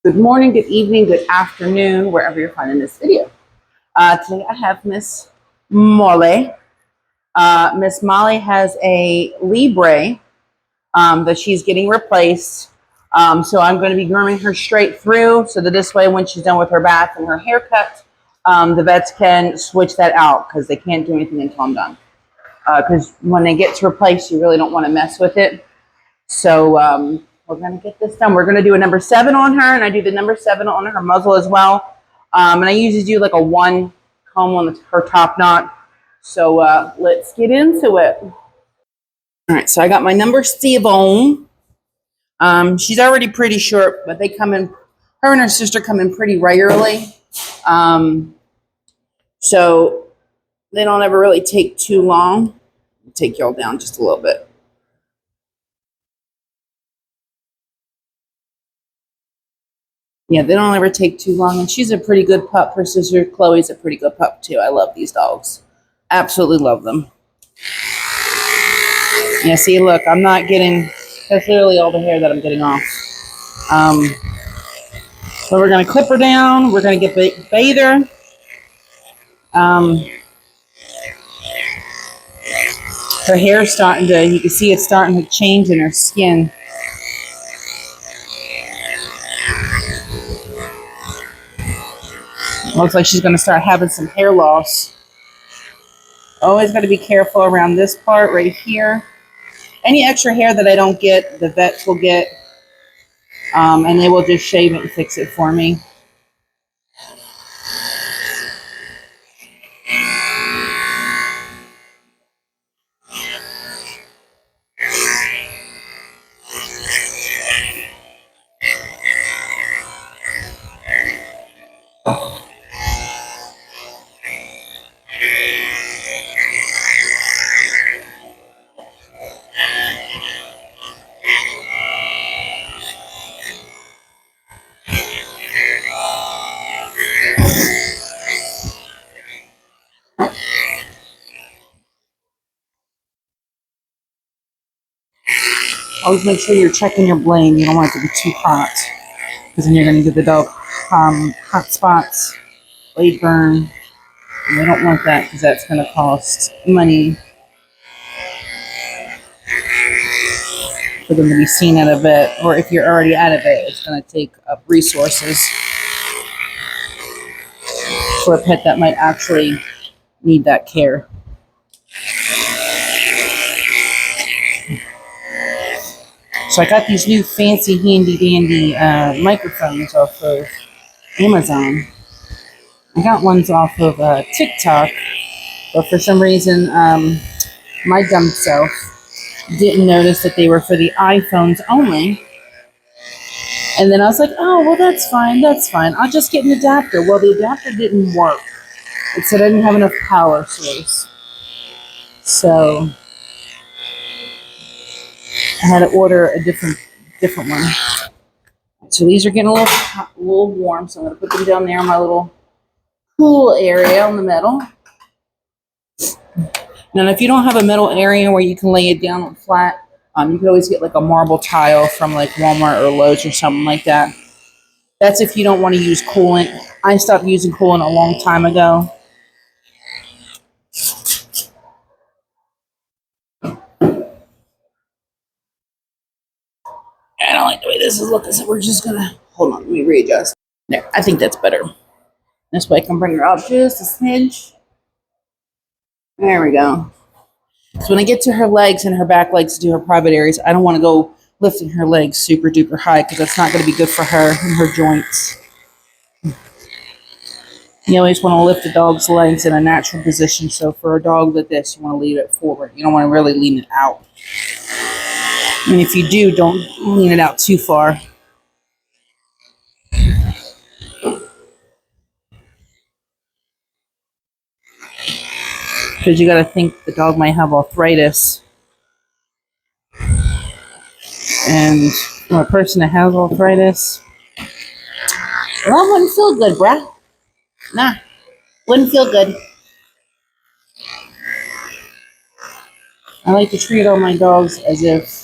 Good morning, good evening, good afternoon, wherever you're finding this video. Today I have Miss Molly. Miss Molly has a Libre that she's getting replaced. So I'm going to be grooming her straight through so that this way when she's done with her bath and her haircut, the vets can switch that out because they can't do anything until I'm done. Because when they get to replace, you really don't want to mess with it. So we're going to get this done. We're going to do a number 7 on her, and I do the number 7 on her muzzle as well. And I usually do like a 1 comb on her top knot. So let's get into it. All right, so I got my number 7. She's already pretty short, but they come in, her and her sister come in pretty regularly. So they don't ever really take too long. I'll take y'all down just a little bit. Yeah, they don't ever take too long, and she's a pretty good pup. Her sister Chloe's a pretty good pup too. I love these dogs. Absolutely love them. Yeah, see, look, I'm not getting, that's literally all the hair that I'm getting off. So we're going to clip her down. We're going to get bathe her. Her hair's starting to, you can see it's starting to change in her skin. Looks like she's going to start having some hair loss. Always got to be careful around this part right here. Any extra hair that I don't get, the vets will get. And they will just shave it and fix it for me. Always make sure you're checking your blade. You don't want it to be too hot, because then you're going to give the dog hot spots, blade burn. And we don't want that because that's going to cost money for them to be seen at a vet. Or if you're already at a vet, it's going to take up resources for a pet that might actually need that care. So I got these new fancy handy dandy microphones off of Amazon. I got ones off of TikTok, but for some reason my dumb self didn't notice that they were for the iPhones only. And then I was like, oh, well, that's fine. I'll just get an adapter. Well, the adapter didn't work. It said I didn't have enough power source. So I had to order a different one. So these are getting a little warm, so I'm going to put them down there in my little cool area on the metal. Now, if you don't have a metal area where you can lay it down flat, you can always get like a marble tile from like Walmart or Lowe's or something like that. That's if you don't want to use coolant. I stopped using coolant a long time ago. I don't like the way this is looking, so we're just going to, hold on, let me readjust. There, I think that's better. This way I can bring her up just a smidge. There we go. So when I get to her legs and her back legs to do her private areas, I don't want to go lifting her legs super duper high because that's not going to be good for her and her joints. You always want to lift the dog's legs in a natural position. So for a dog like this, you want to lean it forward. You don't want to really lean it out. And if you do, don't lean it out too far. Because you got to think the dog might have arthritis. And for a person that has arthritis, well, it wouldn't feel good, bruh. Nah, wouldn't feel good. I like to treat all my dogs as if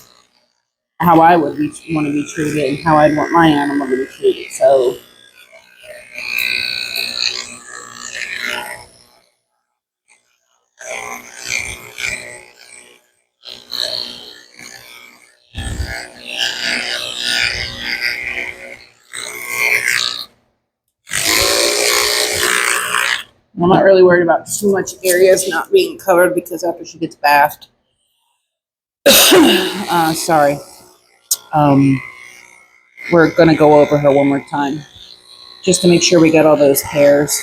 how I would want to be treated and how I'd want my animal to be treated. week. So I'm not really worried about too much areas not being covered because after she gets bathed, sorry, we're gonna go over her one more time just to make sure we got all those hairs.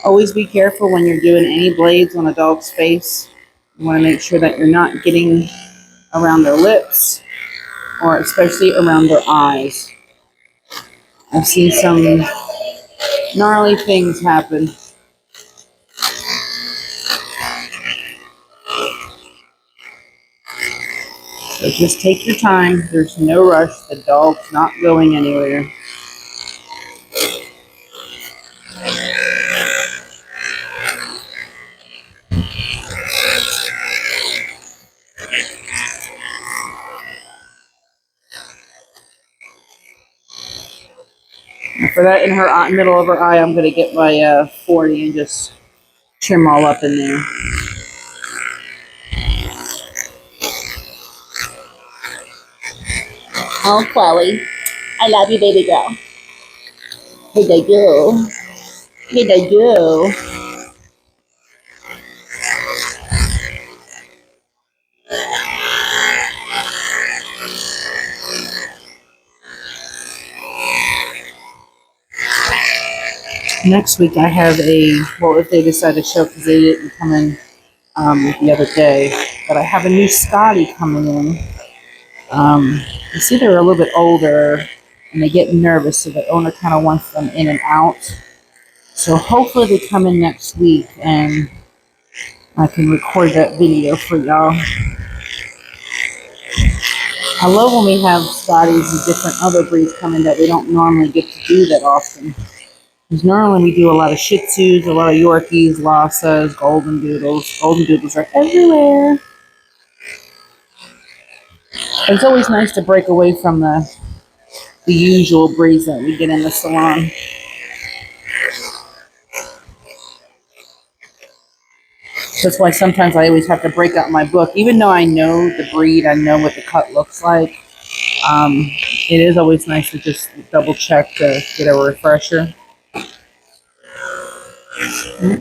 Always be careful when you're doing any blades on a dog's face. You want to make sure that you're not getting around their lips or especially around their eyes. I've seen some gnarly things happen. So just take your time. There's no rush. The dog's not going anywhere. And for that in her middle of her eye, I'm going to get my 40 and just trim all up in there. Oh, Chloe. I love you, baby girl. Hey, they do. Hey, they do. Next week I have well, if they decide to show, because they didn't come in the other day, but I have a new Scotty coming in. You see they're a little bit older and they get nervous, so the owner kind of wants them in and out. So hopefully they come in next week and I can record that video for y'all. I love when we have Scotties and different other breeds come in that we don't normally get to do that often. Because normally we do a lot of shihtzus, a lot of Yorkies, Lhasas, golden doodles. Golden doodles are everywhere. It's always nice to break away from the usual breeds that we get in the salon. That's why sometimes I always have to break out my book. Even though I know the breed, I know what the cut looks like, it is always nice to just double check to get a refresher.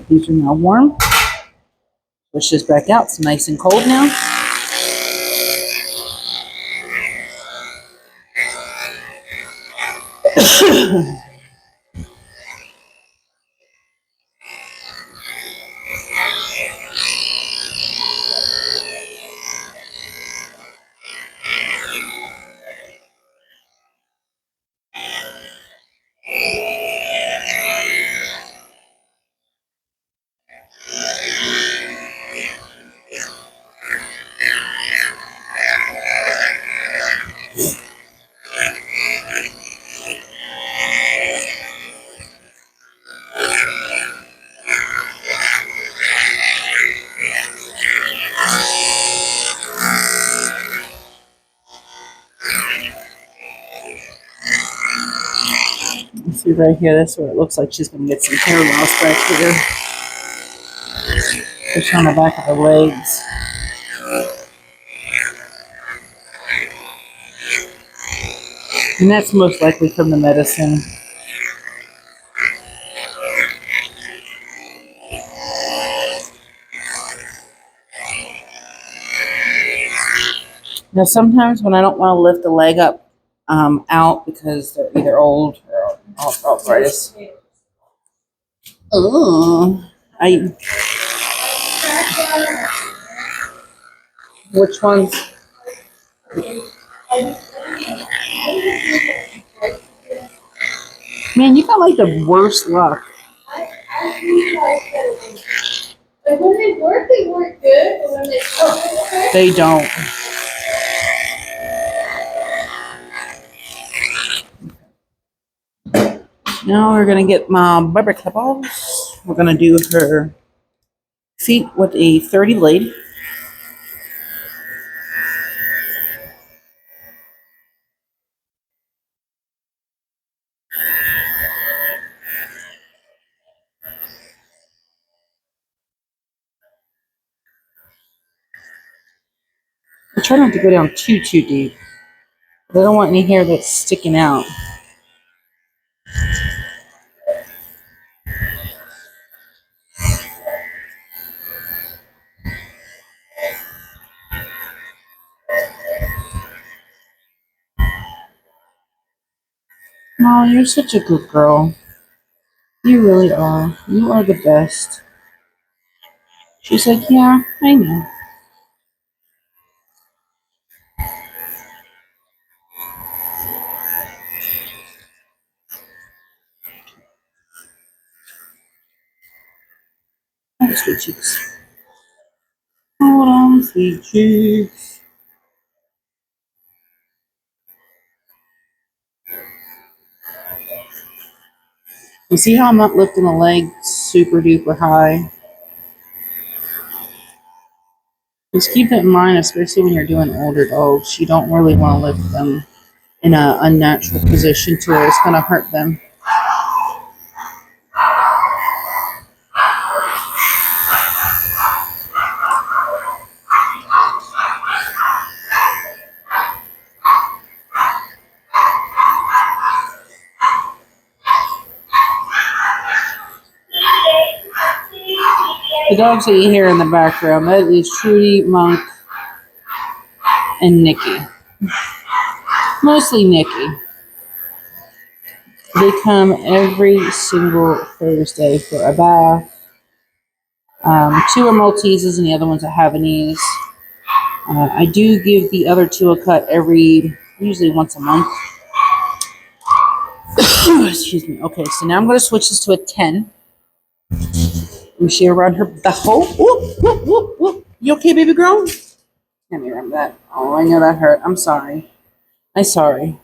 These are now warm. Push this back out. It's nice and cold now. See right here, that's where it looks like she's going to get some hair loss back here. Push on the back of the legs. And that's most likely from the medicine. Now sometimes when I don't want to lift the leg up out because they're either old or arthritis. Which ones? Man, you got like the worst luck. Like when they work good, but when they don't, they don't. Now we're gonna get my barber clippers. We're gonna do her feet with a 30 blade. I try not to go down too deep. I don't want any hair that's sticking out. Oh, you're such a good girl. You really are. You are the best. She's like, yeah, I know. Oh, sweet cheeks. Hold on, sweet cheeks. You see how I'm not lifting the leg super duper high? Just keep that in mind, especially when you're doing older dogs. You don't really want to lift them in an unnatural position to where it's going to hurt them. The dogs that you hear in the background, that is Trudy, Monk, and Nikki. Mostly Nikki. They come every single Thursday for a bath. 2 are Malteses and the other one's a Havanese. I do give the other 2 a cut usually once a month. Excuse me. Okay, so now I'm going to switch this to a 10. And she around her butthole. Whoop, whoop, whoop, whoop. You okay, baby girl? Let me remember that. Oh, I know that hurt. I'm sorry. I'm sorry.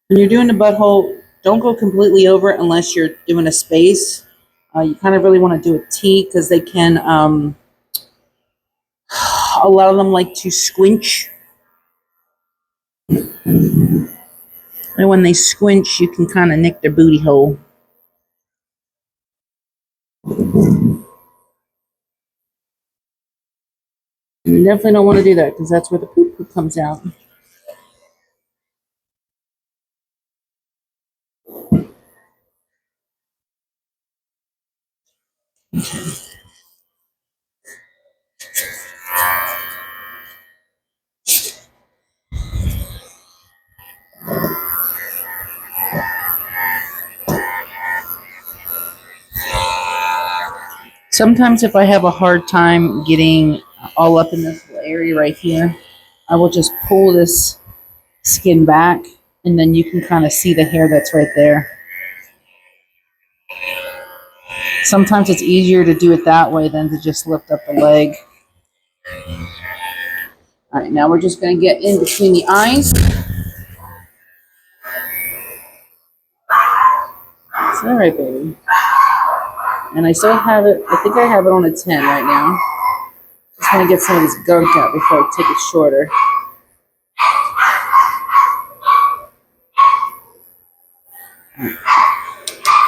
When you're doing the butthole, don't go completely over it unless you're doing a space. You kind of really want to do a T because they can, a lot of them like to squinch. And when they squinch, you can kind of nick their booty hole. You definitely don't want to do that because that's where the poop comes out. Sometimes if I have a hard time getting all up in this little area right here, I will just pull this skin back and then you can kind of see the hair that's right there. Sometimes it's easier to do it that way than to just lift up the leg. All right, now we're just going to get in between the eyes. It's all right, baby. And I still have it, I think I have it on a 10 right now. Just want to get some of this gunk out before I take it shorter.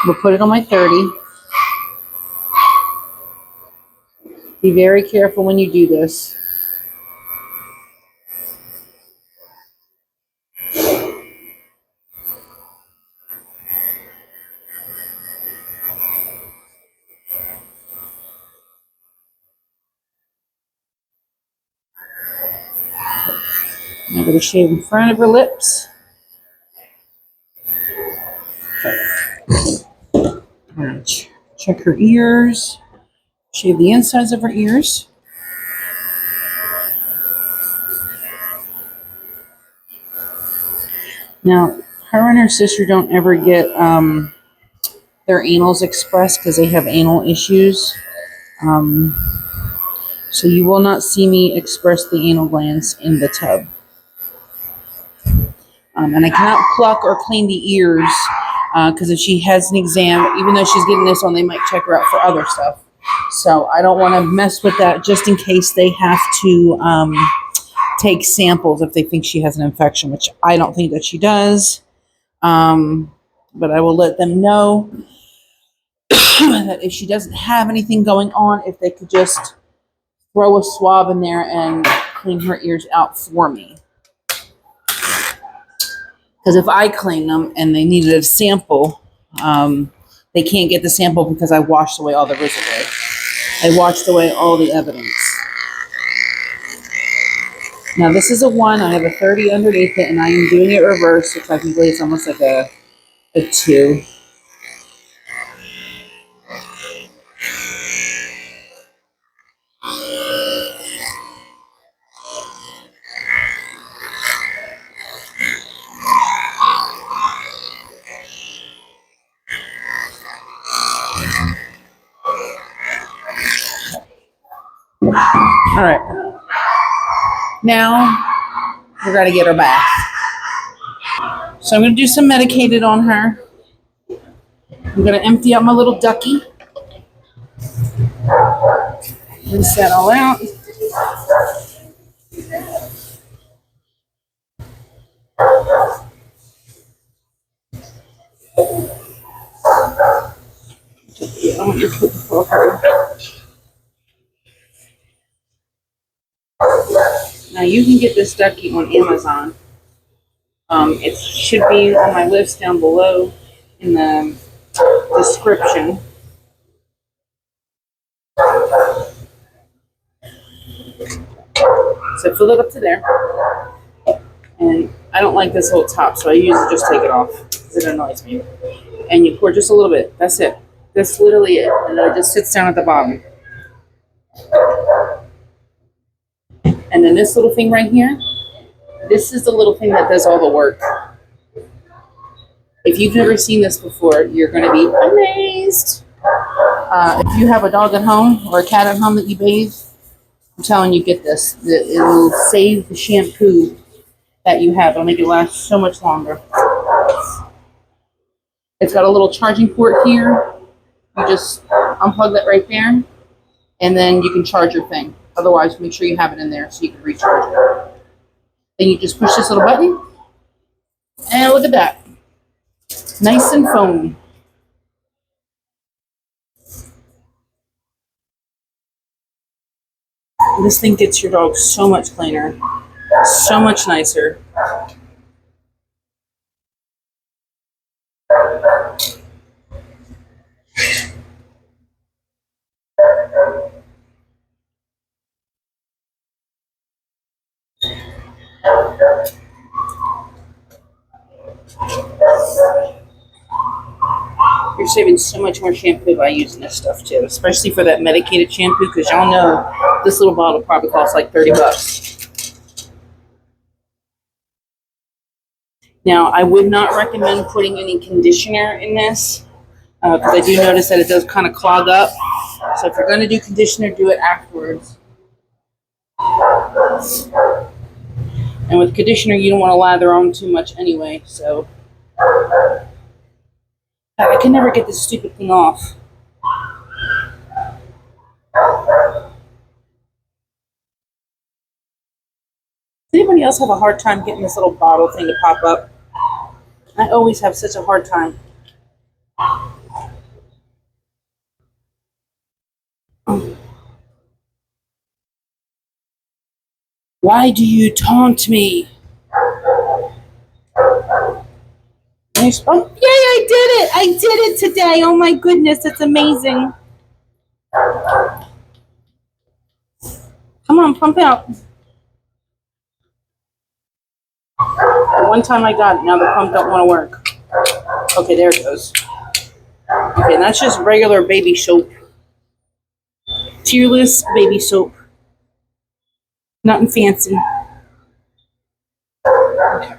We'll put it on my 30. Be very careful when you do this. I'm going to shave in front of her lips. Check her ears. Shave the insides of her ears. Now, Her and her sister don't ever get their anals expressed because they have anal issues. So you will not see me express the anal glands in the tub. And I cannot pluck or clean the ears because if she has an exam, even though she's getting this one, they might check her out for other stuff. So I don't want to mess with that just in case they have to take samples if they think she has an infection, which I don't think that she does. But I will let them know that if she doesn't have anything going on, if they could just throw a swab in there and clean her ears out for me. Because if I clean them and they needed a sample, they can't get the sample because I washed away all the residue. I washed away all the evidence. Now this is a 1. I have a 30 underneath it, and I am doing it reverse, so technically it's almost like a 2. All right. Now we're going to get her bath. So I'm going to do some medicated on her. I'm going to empty out my little ducky. Rinse that all out. I want you to put the full her. Now you can get this ducky on Amazon. It should be on my list down below in the description. So fill it up to there. And I don't like this whole top, so I usually just take it off because it annoys me. And you pour just a little bit. That's it. That's literally it. And then it just sits down at the bottom. And then this little thing right here, this is the little thing that does all the work. If you've never seen this before, you're going to be amazed. If you have a dog at home or a cat at home that you bathe, I'm telling you, get this. It will save the shampoo that you have. It'll make it last so much longer. It's got a little charging port here. You just unplug that right there, and then you can charge your thing. Otherwise, make sure you have it in there so you can recharge it. Then you just push this little button, and look at that. Nice and foamy. This thing gets your dog so much cleaner, so much nicer. You're saving so much more shampoo by using this stuff too, especially for that medicated shampoo, because y'all know this little bottle probably costs like 30 bucks. Now, I would not recommend putting any conditioner in this because I do notice that it does kind of clog up. So if you're going to do conditioner, do it afterwards. And with conditioner, you don't want to lather on too much anyway, so I can never get this stupid thing off. Does anybody else have a hard time getting this little bottle thing to pop up? I always have such a hard time. Why do you taunt me? Oh, yay, I did it! I did it today! Oh my goodness, it's amazing. Come on, pump out. The one time I got it, now the pump don't want to work. Okay, there it goes. Okay, that's just regular baby soap. Tearless baby soap. Nothing fancy. Okay.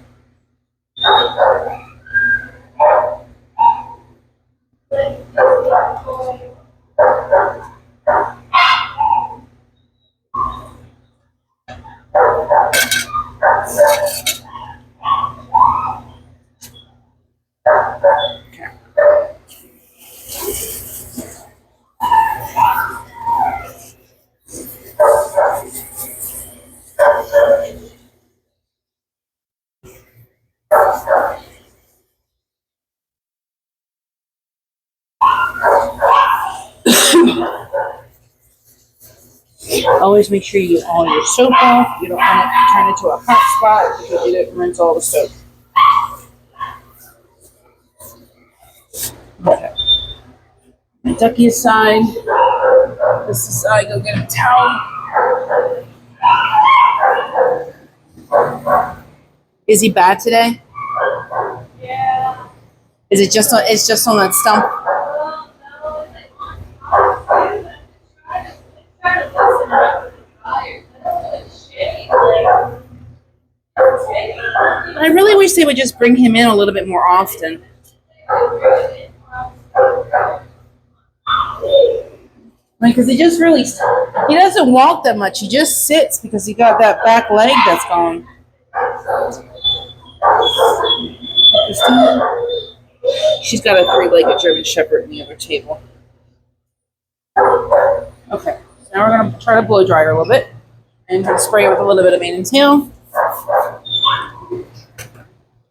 Always make sure you get all your soap off. You don't want it to turn into a hot spot because you didn't rinse all the soap. Okay. My ducky aside. This aside, go get a towel. Is he bad today? Yeah. Is it just on? It's just on that stump. Well, no, try to listen up the fire. It's shaking. I really wish they would just bring him in a little bit more often. Because he just really, he doesn't walk that much. He just sits because he got that back leg that's gone. She's got a 3-legged German Shepherd in the other table. Okay, so now we're going to try to blow dry her a little bit and spray her with a little bit of mane and tail.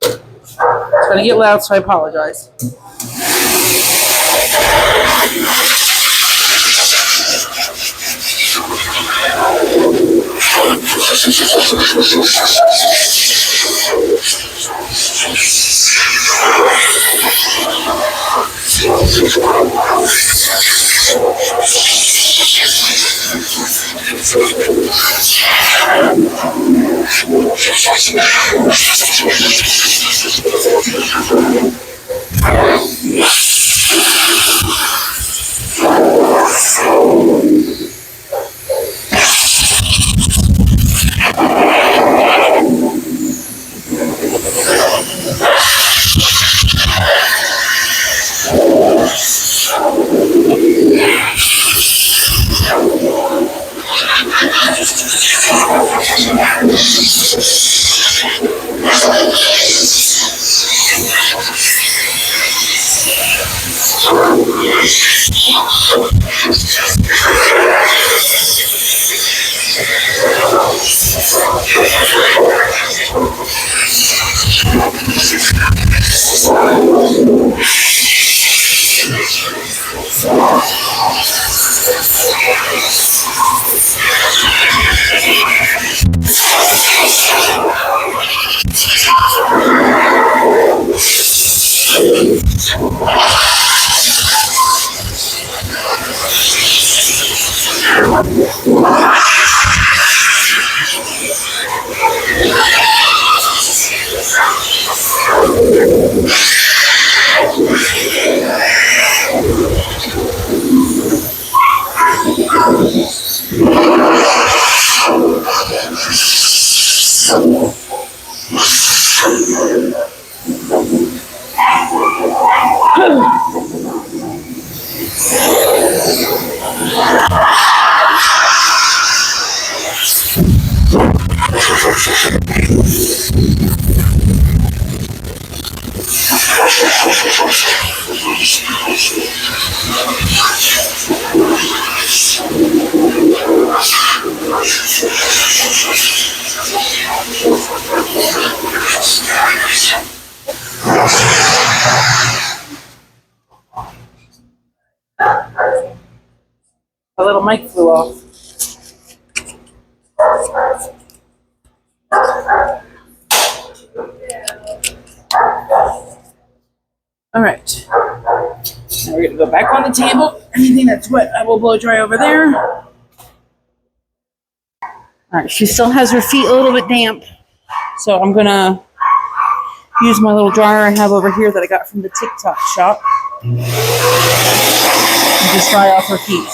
It's going to get loud, so I apologize. A little mic flew off. All right. Now we're going to go back on the table. Anything that's wet, I will blow dry over there. All right. She still has her feet a little bit damp. So I'm going to use my little dryer I have over here that I got from the TikTok shop. And just dry off her feet.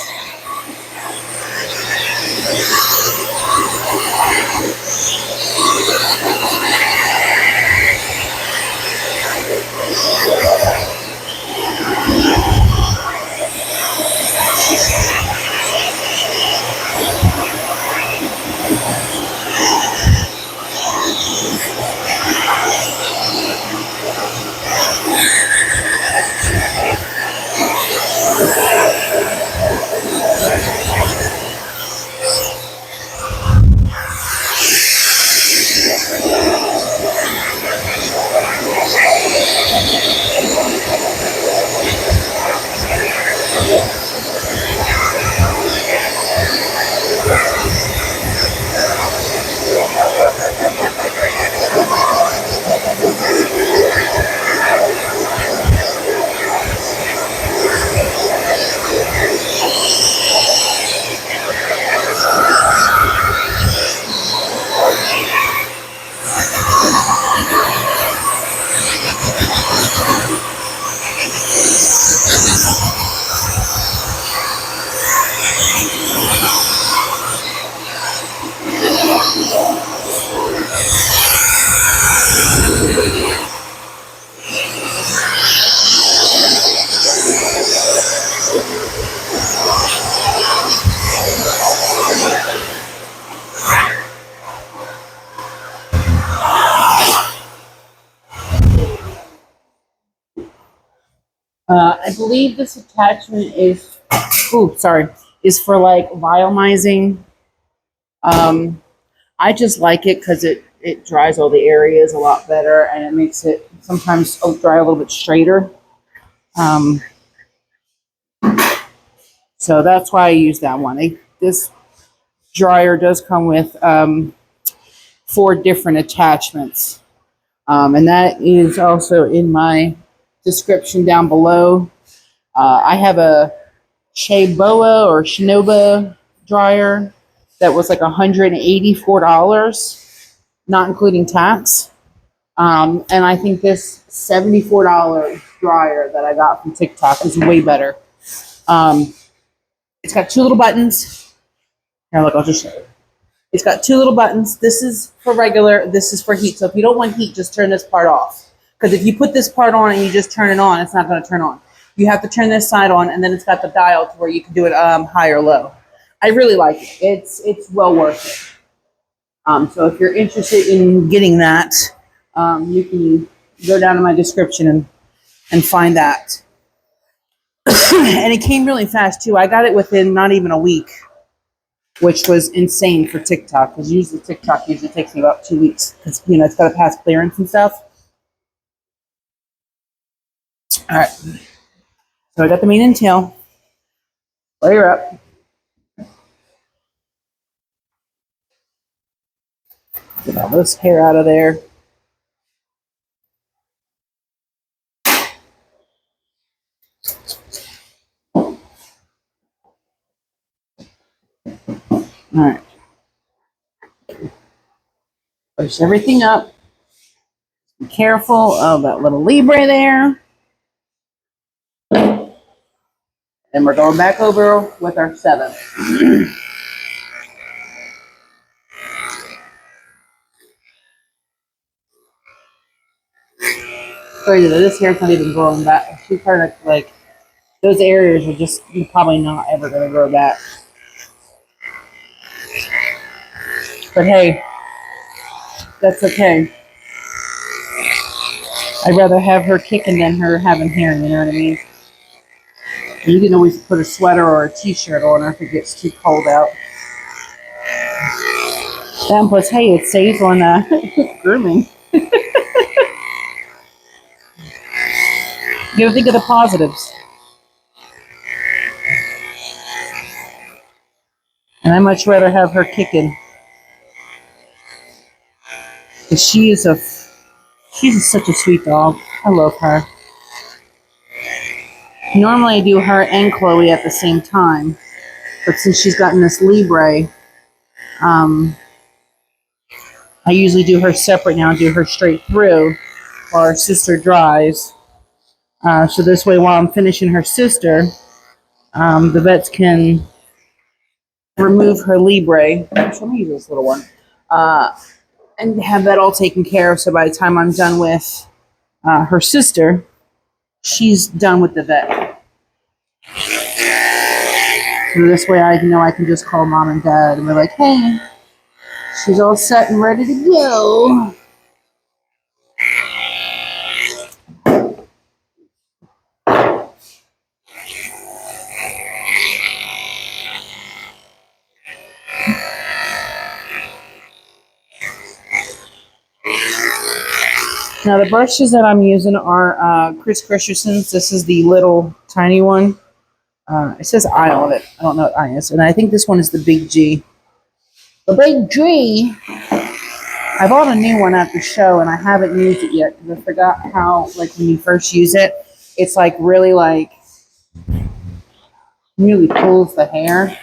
I believe this attachment is, is for like volumizing. I just like it because it dries all the areas a lot better and it makes it sometimes dry a little bit straighter. Um, so that's why I use that one. This dryer does come with 4 different attachments. And that is also in my description down below. I have a Shinoba dryer that was like $184, not including tax. And I think this $74 dryer that I got from TikTok is way better. It's got 2 little buttons. Here, look, I'll just show you. It's got 2 little buttons. This is for regular, this is for heat. So if you don't want heat, just turn this part off. Because if you put this part on and you just turn it on, it's not going to turn on. You have to turn this side on, and then it's got the dial to where you can do it high or low. I really like it. It's well worth it. So if you're interested in getting that, you can go down to my description and find that. And it came really fast too. I got it within not even a week, which was insane for TikTok, because usually TikTok usually takes me about 2 weeks because it's got to pass clearance and stuff. All right, so I got the mane and tail. Layer up. Get all this hair out of there. All right. Push everything up. Be careful of that little libra there. And we're going back over with our 7. Crazy that this hair's not even growing back. She's kind of like, those areas are just probably not ever going to grow back. But hey, that's okay. I'd rather have her kicking than her having hair, you know what I mean? You can always put a sweater or a t-shirt on her if it gets too cold out. And plus, hey, it saves on grooming. You gotta think of the positives. And I'd much rather have her kicking. Because she's such a sweet dog. I love her. Normally I do her and Chloe at the same time. But since she's gotten this Libre, I usually do her separate now, do her straight through while her sister dries. So this way, while I'm finishing her sister, the vets can remove her Libre. Let me use this little one. And have that all taken care of. So by the time I'm done with her sister, she's done with the vet. So this way I know I can just call mom and dad and be like, hey, she's all set and ready to go. Now the brushes that I'm using are Chris Christensen's. This is the little tiny one. It says I on it. I don't know what I is. And I think this one is the Big G. The Big G! I bought a new one at the show and I haven't used it yet because I forgot how, like, when you first use it, it's like really pulls the hair.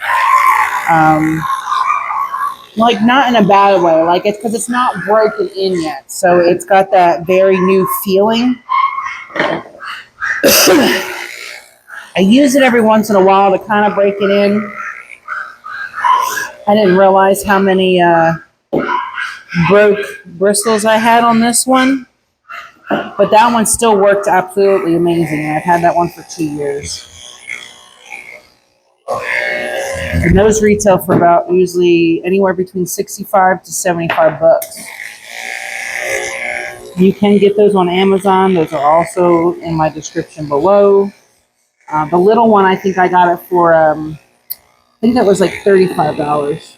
Like, not in a bad way. Like, it's because it's not broken in yet. So it's got that very new feeling. I use it every once in a while to kind of break it in. I didn't realize how many broke bristles I had on this one. But that one still worked absolutely amazing. I've had that one for 2 years. And those retail for about usually anywhere between $65 to $75. You can get those on Amazon. Those are also in my description below. The little one, I think I got it for, I think that was like $35.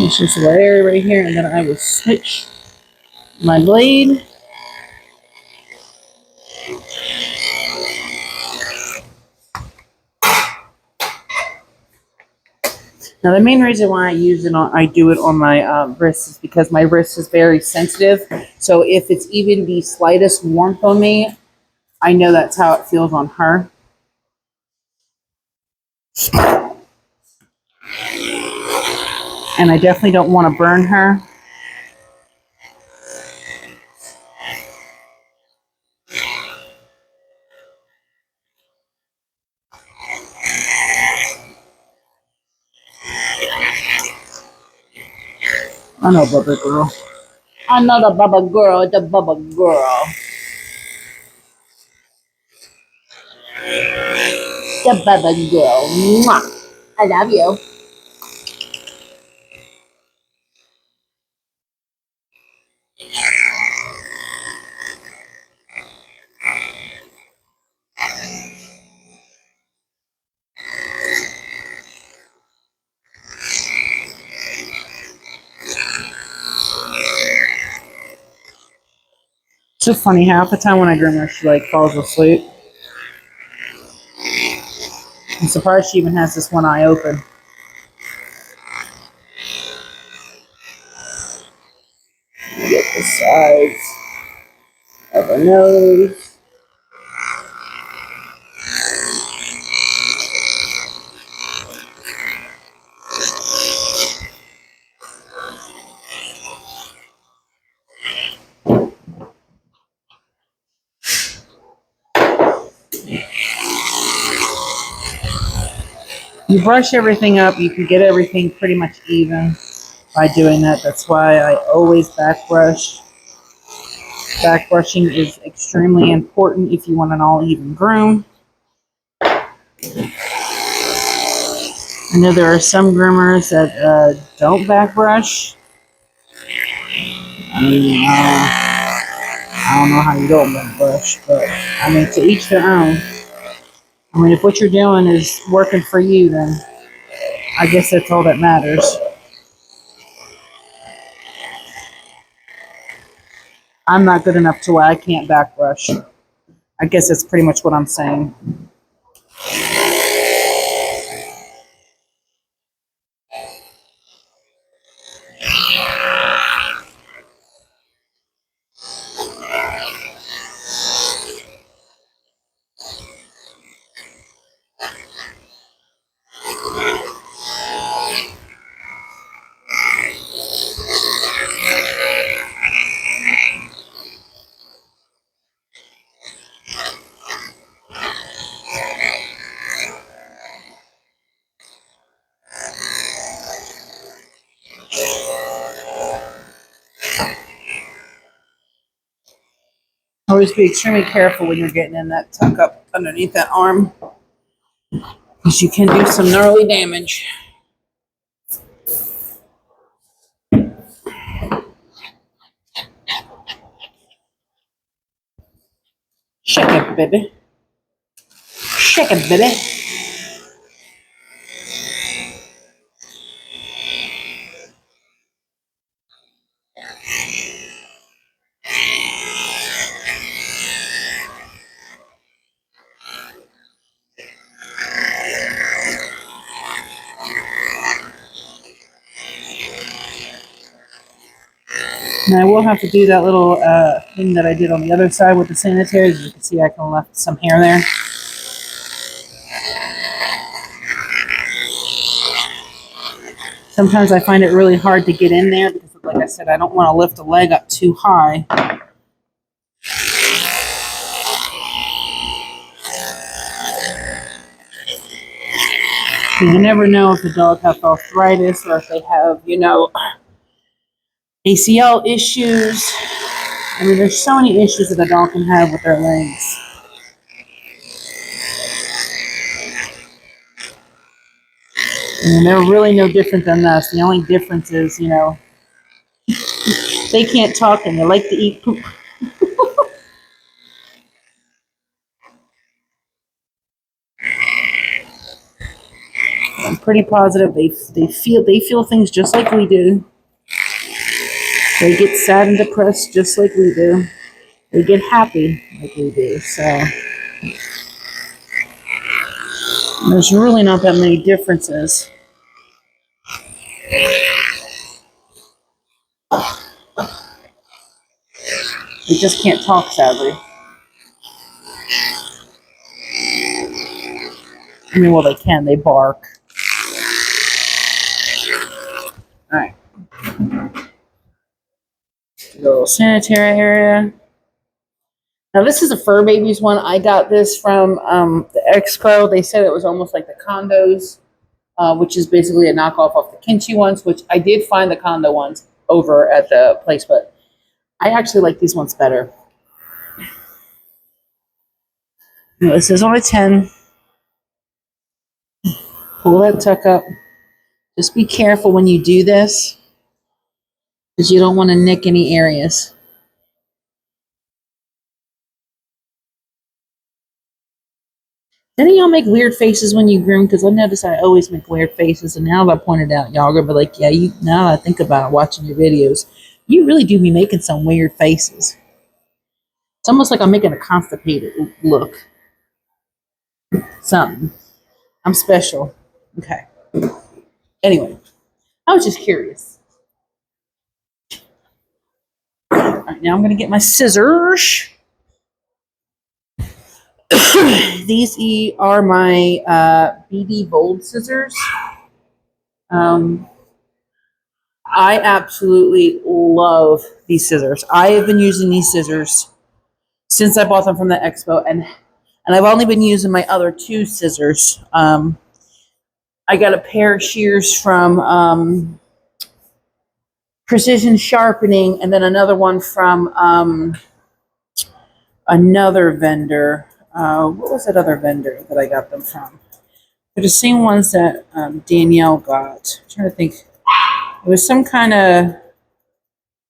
It's just a little area right here, and then I will switch my blade. Now, the main reason why I do it on my wrist is because my wrist is very sensitive. So if it's even the slightest warmth on me, I know that's how it feels on her. And I definitely don't want to burn her. I know, Bubba girl. I know the Bubba girl, the Bubba girl. The Bubba girl. Mwah. I love you. It's so funny, half the time when I groom her, she like falls asleep. I'm surprised she even has this one eye open. Get the sides of her nose. You brush everything up, you can get everything pretty much even by doing that. That's why I always back brush. Back brushing is extremely important if you want an all even groom. I know there are some groomers that don't back brush. I mean, I don't know how you don't back brush, but I mean, to each their own. I mean, if what you're doing is working for you, then I guess that's all that matters. I'm not good enough to where I can't back brush. I guess that's pretty much what I'm saying. Always be extremely careful when you're getting in that tuck up underneath that arm, because you can do some gnarly damage. Shake it, baby. Shake it, baby. Now I will have to do that little thing that I did on the other side with the sanitary. As you can see, I can left some hair there. Sometimes I find it really hard to get in there because, like I said, I don't want to lift the leg up too high. You never know if the dog has arthritis or if they have, you know, ACL issues. I mean, there's so many issues that a dog can have with their legs. And they're really no different than us. The only difference is, you know, they can't talk and they like to eat poop. I'm pretty positive they feel things just like we do. They get sad and depressed just like we do. They get happy like we do. So there's really not that many differences. They just can't talk, sadly. I mean, well, they can. They bark. All right. Little sanitary area. Now, this is a Fur Babies one. I got this from the Expo. They said it was almost like the condos, which is basically a knockoff of the Kimchi ones, which I did find the condo ones over at the place, but I actually like these ones better. Now, this is only 10. Pull that tuck up. Just be careful when you do this, because you don't want to nick any areas. Didn't y'all make weird faces when you groom? Because I noticed I always make weird faces, and now that I pointed out, y'all are gonna be like, yeah, you. Now that I think about it, watching your videos, you really do be making some weird faces. It's almost like I'm making a constipated look. Something. I'm special. Okay. Anyway, I was just curious. All right, now I'm gonna get my scissors. These are my BD Bold scissors. I absolutely love these scissors. I have been using these scissors since I bought them from the Expo, and I've only been using my other two scissors. I got a pair of shears from Precision Sharpening, and then another one from another vendor. What was that other vendor that I got them from? They're the same ones that Danielle got. I'm trying to think. It was some kind of,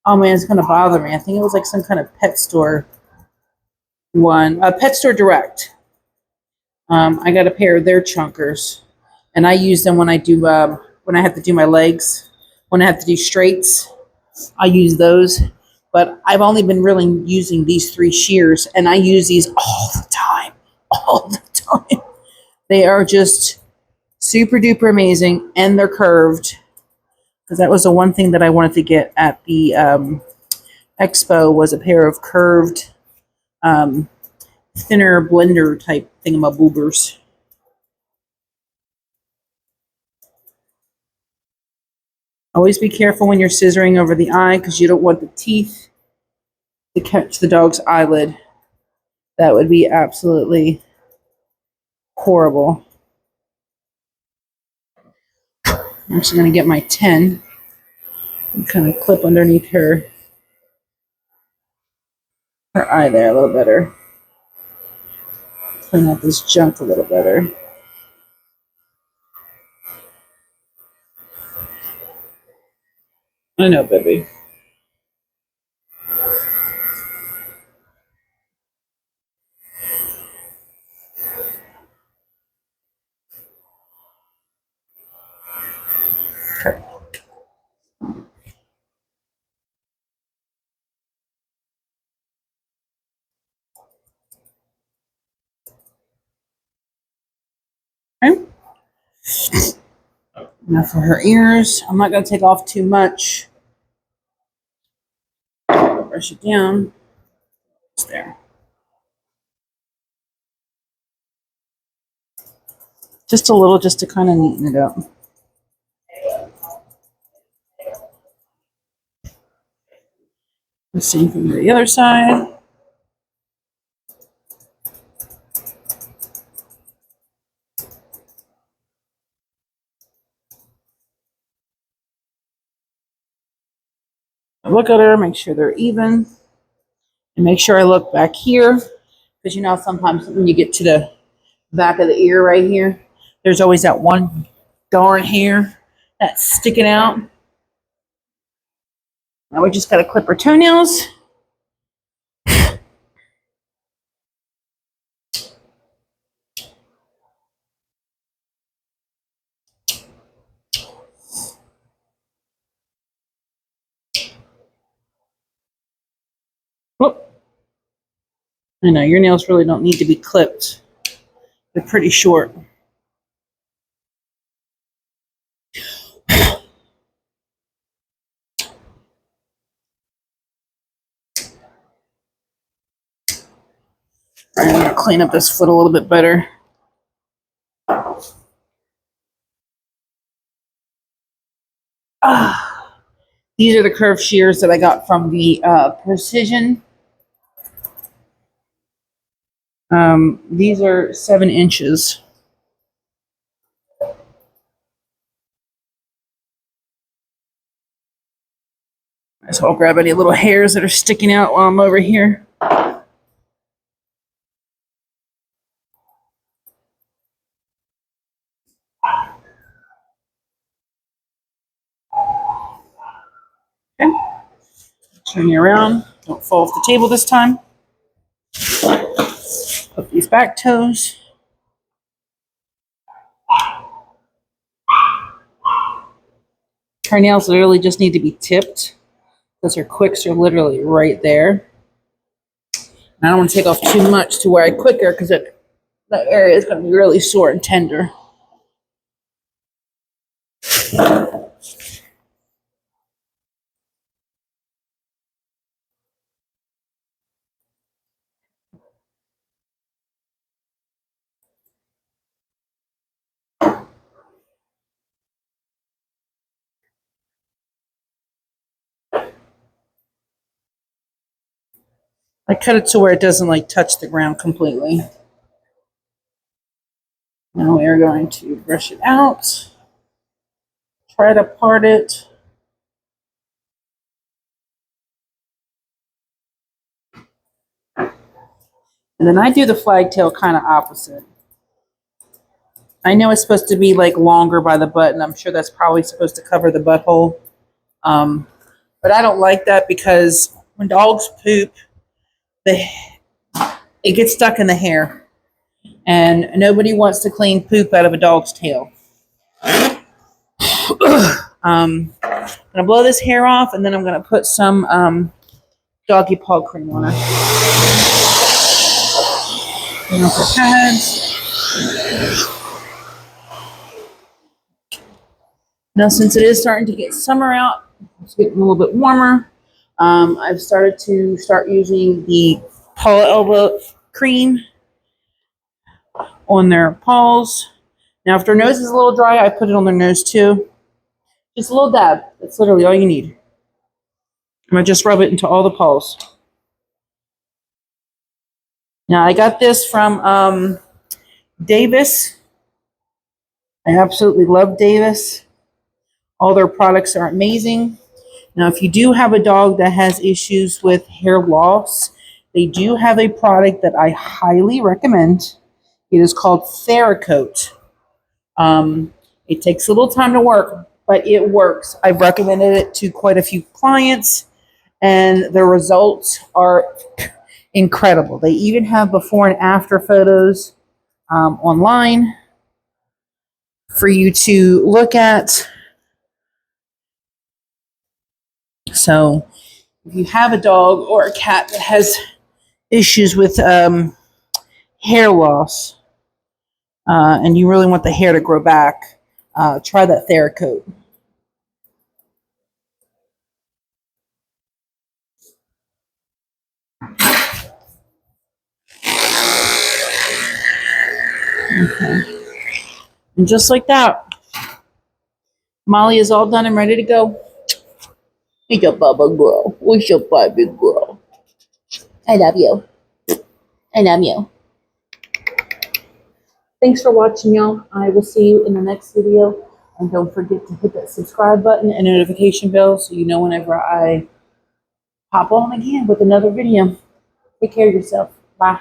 oh man, it's going to bother me. I think it was like some kind of pet store one. Pet Store Direct. I got a pair of their chunkers, and I use them when I do when I have to do my legs. When I have to do straights, I use those. But I've only been really using these 3 shears, and I use these all the time. All the time. They are just super duper amazing, and they're curved. Because that was the one thing that I wanted to get at the Expo, was a pair of curved, thinner blender type thingamaboobers. Always be careful when you're scissoring over the eye, because you don't want the teeth to catch the dog's eyelid. That would be absolutely horrible. I'm actually going to get my 10 and kind of clip underneath her eye there a little better. Clean up this junk a little better. I know, baby. Okay. Okay. Now for her ears, I'm not going to take off too much. Brush it down. It's there. Just a little, just to kind of neaten it up. The same thing to the other side. I look at her, make sure they're even, and make sure I look back here, because you know sometimes when you get to the back of the ear right here, there's always that one darn hair that's sticking out. Now we just got to clip her toenails. Whoop. I know your nails really don't need to be clipped. They're pretty short. I'm going to clean up this foot a little bit better. These are the curved shears that I got from the Precision. These are 7 inches. So I'll grab any little hairs that are sticking out while I'm over here. Okay. Turn you around. Don't fall off the table this time. Put these back toes. Her nails literally just need to be tipped because her quicks are literally right there. And I don't want to take off too much to where I quick her because that area is going to be really sore and tender. I cut it to where it doesn't like touch the ground completely. Now we are going to brush it out. Try to part it. And then I do the flagtail kind of opposite. I know it's supposed to be like longer by the butt, and I'm sure that's probably supposed to cover the butthole. But I don't like that because when dogs poop, it gets stuck in the hair. And nobody wants to clean poop out of a dog's tail. I'm going to blow this hair off, and then I'm going to put some doggy paw cream on her. And off her pads. Now, since it is starting to get summer out, it's getting a little bit warmer. I've started to using the paw elbow cream on their paws. Now, if their nose is a little dry, I put it on their nose too. Just a little dab. That's literally all you need. I'm going to just rub it into all the paws. Now, I got this from Davis. I absolutely love Davis. All their products are amazing. Now, if you do have a dog that has issues with hair loss, they do have a product that I highly recommend. It is called Theracoat. It takes a little time to work, but it works. I've recommended it to quite a few clients, and the results are incredible. They even have before and after photos online for you to look at. So if you have a dog or a cat that has issues with hair loss and you really want the hair to grow back, try that Theracoat. Okay. And just like that, Molly is all done and ready to go. He's your bubba girl. Where's your Barbie girl? I love you. I love you. Thanks for watching, y'all. I will see you in the next video. And don't forget to hit that subscribe button and notification bell so you know whenever I pop on again with another video. Take care of yourself. Bye.